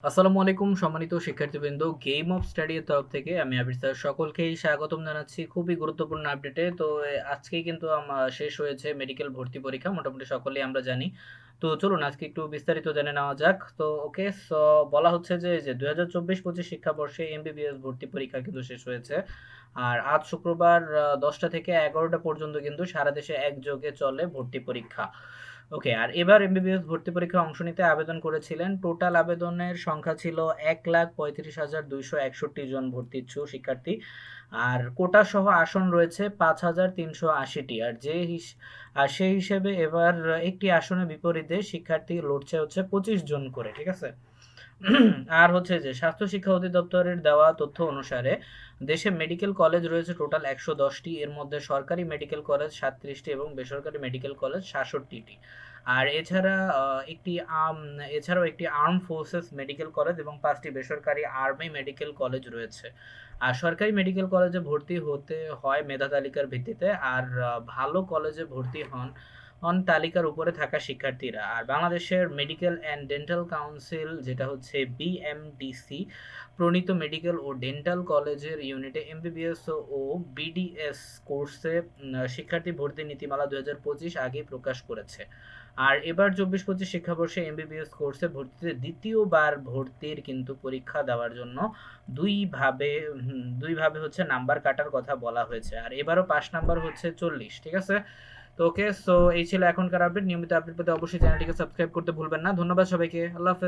আসসালামু আলাইকুম সম্মানিত শিক্ষার্থীবৃন্দ, গেম অফ স্টাডি এর তরফ থেকে আমি আবির স্যার সকলকেই স্বাগতম জানাচ্ছি খুবই গুরুত্বপূর্ণ আপডেটে। তো আজকেই কিন্তু শেষ হয়েছে মেডিকেল ভর্তি পরীক্ষা, মোটামুটি সকলেই আমরা জানি। তো চলুন আজকে একটু বিস্তারিত জেনে নেওয়া যাক। তো ওকে, সো বলা হচ্ছে যে 2024-25 শিক্ষাবর্ষে এমবিবিএস ভর্তি পরীক্ষা কিন্তু শেষ হয়েছে। আর আজ শুক্রবার 10টা থেকে 11টা পর্যন্ত কিন্তু সারা দেশে একযোগে চলে ভর্তি পরীক্ষা। ওকে, আর এবার এমবিবিএস ভর্তি পরীক্ষায় অংশ নিতে আবেদন করেছিলেন, টোটাল আবেদনের সংখ্যা ছিল 1,35,261 জন ভর্তি ইচ্ছুক শিক্ষার্থী। আর কোটা সহ আসন রয়েছে 5,380টি। আর সেই হিসেবে এবার একটি আসনের বিপরীতে শিক্ষার্থী লড়ছে হচ্ছে 25 জন করে, ঠিক আছে। আর হচ্ছে যে স্বাস্থ্য শিক্ষা অধিদপ্তরের দেওয়া তথ্য অনুসারে দেশে মেডিকেল কলেজ রয়েছে টোটাল 110টি। এর মধ্যে সরকারি মেডিকেল কলেজ 37টি এবং বেসরকারি মেডিকেল কলেজ 66টি। আর এছাড়াও একটি আর্ম ফোর্সেস মেডিকেল কলেজ এবং 5টি বেসরকারি আর্মি মেডিকেল কলেজ রয়েছে। আর সরকারি মেডিকেল কলেজে ভর্তি হতে হয় মেধা তালিকার ভিত্তিতে। আর ভালো কলেজে ভর্তি হন তালিকার উপরে থাকা শিক্ষার্থীরা। আর বাংলাদেশের মেডিকেল অ্যান্ড ডেন্টাল কাউন্সিল, যেটা হচ্ছে বিএমডিসি, প্রণীত মেডিকেল ও ডেন্টাল কলেজের ইউনিটে এমবিবিএস ও বিডিএস কোর্সে শিক্ষার্থী ভর্তি নীতিমালা 2025 আগেই প্রকাশ করেছে। আর এবার 24-25 শিক্ষাবর্ষে এমবিবিএস কোর্সে ভর্তিতে দ্বিতীয়বার ভর্তির কিন্তু পরীক্ষা দেওয়ার জন্য দুইভাবে হচ্ছে নাম্বার কাটার কথা বলা হয়েছে। আর এবারও পাস নাম্বার হচ্ছে 40, ঠিক আছে। তো ওকে, সো এই ছিল এখনকার আপডেট। নিয়মিত আপডেট পেতে অবশ্যই চ্যানেলটিকে সাবস্ক্রাইব করতে ভুলবেন না। ধন্যবাদ সবাইকে, আল্লাহ হাফেজ।